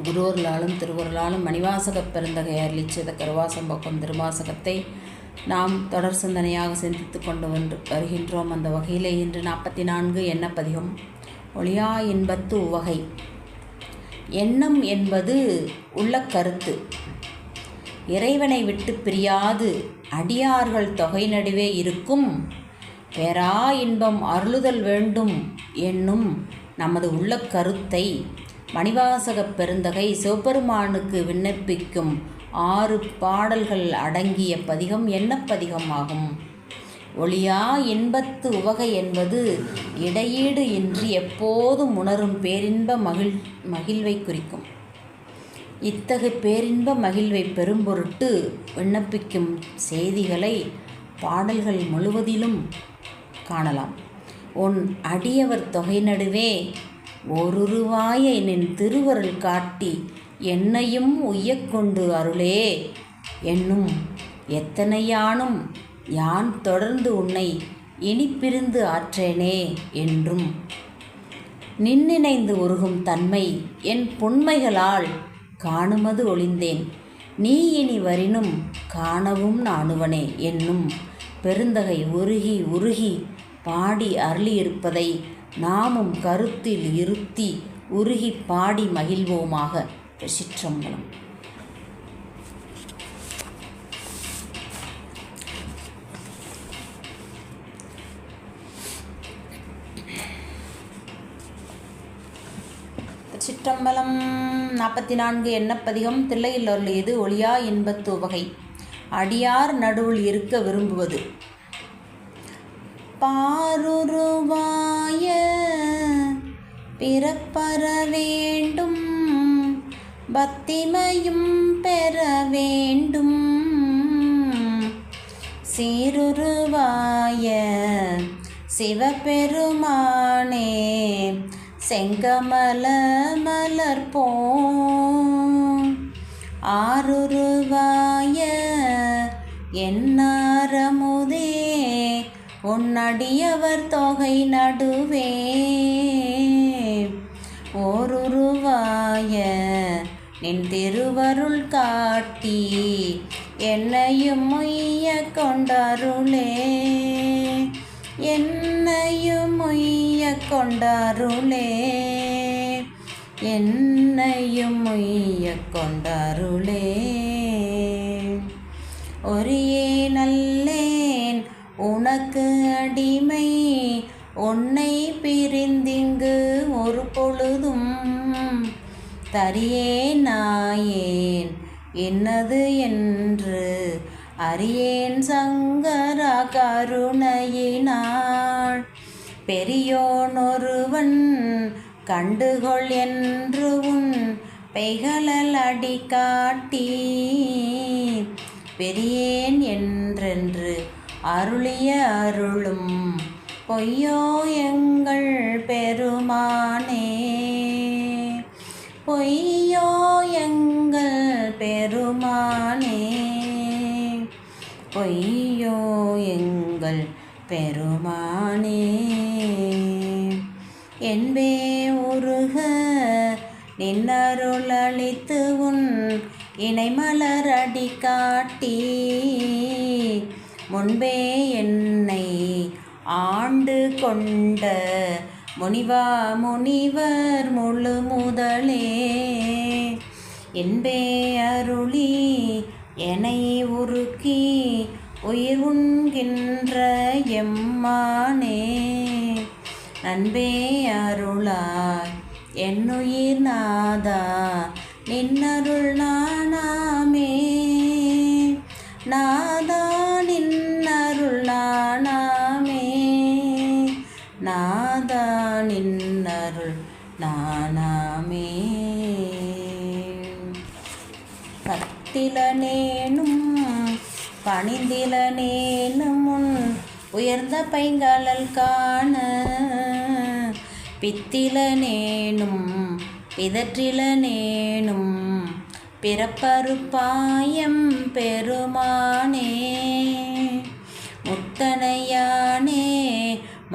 குருவர்களாலும் திருவருளாலும் மணிவாசகப் பெருந்தகை அருளிச்செய்த கருவாசம்பக்கம் திருவாசகத்தை நாம் தொடர் சிந்தனையாக சிந்தித்து கொண்டு வருகின்றோம். அந்த வகையிலே இன்று 44 எண்ணப்பதிகம். ஒளியா இன்பத்து உவகை. எண்ணம் என்பது உள்ள கருத்து. இறைவனை விட்டு பிரியாது அடியார்கள் தொகை நடுவே இருக்கும் பேரா இன்பம் அருளுதல் வேண்டும் என்னும் நமது உள்ள கருத்தை மணிவாசகப் பெருந்தகை சிவபெருமானுக்கு விண்ணப்பிக்கும் 6 பாடல்கள் அடங்கிய பதிகம் எண்ணப்பதிகம் ஆகும். ஒளியா இன்பத்து உவகை என்பது இடையீடு இன்றி எப்போதும் உணரும் பேரின்ப மகிழ்வை குறிக்கும். இத்தகு பேரின்ப மகிழ்வை பெரும் பொருட்டு விண்ணப்பிக்கும் செய்திகளை பாடல்கள் முழுவதிலும் காணலாம். உன் அடியவர் தொகை நடுவே ஒருருவாய நின் திருவருள் காட்டி என்னையும் உய்யக்கொண்டு அருளே என்னும் எத்தனையானும் யான் தொடர்ந்து உன்னை இனி பிரிந்து ஆற்றேனே என்றும் நின்னிணைந்து உருகும் தன்மை என் பொன்மைகளால் காணுமது ஒளிந்தேன் நீ இனி வரினும் காணவும் நாணுவனே என்னும் பெருந்தகை உருகி உருகி பாடி அருளியிருப்பதை நாமும் கருத்தில் இருத்தி உருகி பாடி மகிழ்வோமாக. சிற்றம்பலம். சிற்றம்பலம். 44 எண்ணப்பதிகம். தில்லையில் அருளியது ஒளியா இன்பத்து உவகை. அடியார் நடுவுள் இருக்க விரும்புவது. பாருருவாய பிறப்பற வேண்டும் பத்திமையும் பெற வேண்டும் சீருருவாய சிவபெருமானே செங்கமல மலர்போம் ஆருருவாய என்னாரமுதே உன்னடியவர் தொகை நடுவே ஓருருவாய நின் திருவருள் காட்டி என்னையும் உய்ய கொண்டாருளே என்னையும் உய்ய கொண்டாருளே என்னையும் உய்ய கொண்டாருளே. ஒரியே நல்லேன் உனக்கு அடிமை உன்னை பிரிந்திங்கு ஒரு பொழுதும் தரியேன் நாயேன் என்னது என்று அறியேன் சங்கரா கருணையினாள் பெரியோன் ஒருவன் கண்டுகொள் என்று உன் பெய்களல் அடி காட்டி பெரியேன் என்றென்று அருளிய அருளும் பொய்யோ எங்கள் பெருமானே பொய்யோ எங்கள் பெருமானே பொய்யோ எங்கள் பெருமானே. என்பே உருக நின்னருள் அளித்து உன் இணைமலர் அடி காட்டி முன்பே என்னை ஆண்டு கொண்ட முனிவா முனிவர் முழு முதலே என்பே அருளி என்னை உருக்கி உயிர் உண்கின்ற எம்மானே நண்பே அருளாய் என்னுயிர் நாதா நின்னருள் நானாமே நாதா நின்னருள் நானாமே நாதா நின்னருள் நானாமே. பத்திலனேனும் பணிந்திலனேனும் முன் உயர்ந்த பைங்கழல் காண பித்திலனேனும் பிதற்றிலனேனும் பிறப்பறுப்பாயம் பெருமானே முத்தனையானே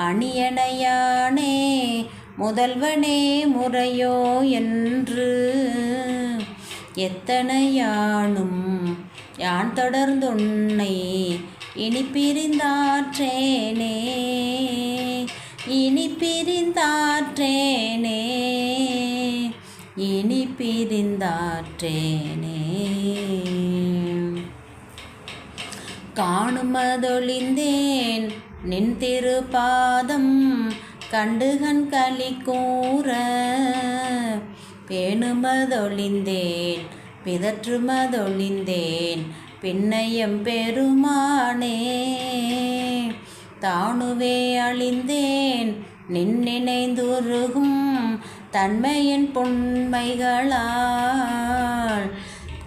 மணியனையானே முதல்வனே முறையோ என்று எத்தனையானும் யான் தொடர்ந்துன்னை இனி பிரிந்தாற்றேனே இனி பிரிந்தாற்றேனே இனி பிரிந்தாற்றேனே காணுமதொழிந்தேன் நின் திருப்பாதம் கண்டுகண் களி கூற பேணுமதொழிந்தேன் பிதற்றுமதொழிந்தேன் பின்னையம் பெருமானே தானுவே அழிந்தேன் நின்னினைந்துருகும் தன்மையின் பொன்மைகளால்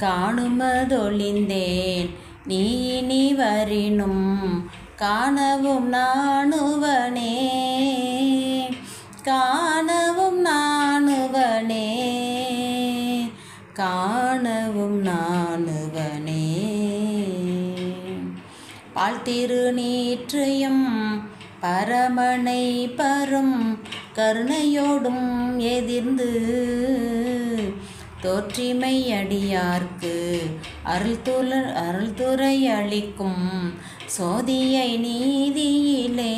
காணுமதொழிந்தேன் நீ இனி வரினும் காணவும் நாணுவனே காணவும் நாணுவனே காணவும் நாணுவனே பால்திரு நீற்றையும் பரமனை பரும் கருணையோடும் எதிர்ந்து தோற்றிமை அடியார்க்கு அருள்துறை அளிக்கும் சோதியை நீதியிலே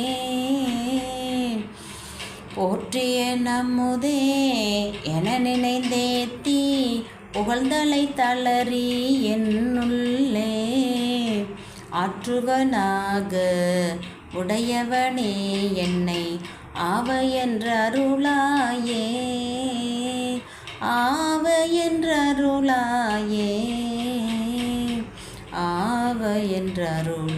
போற்றிய நம்முதே என நினைந்தேத்தி புகழ்தலை தளறி என்னுள்ளே ஆற்றுவனாக உடையவனே என்னை ஆவ என்ற அருளாயே ஆவ என்ற அருளாயே ஆவ என்ற அருளாயே.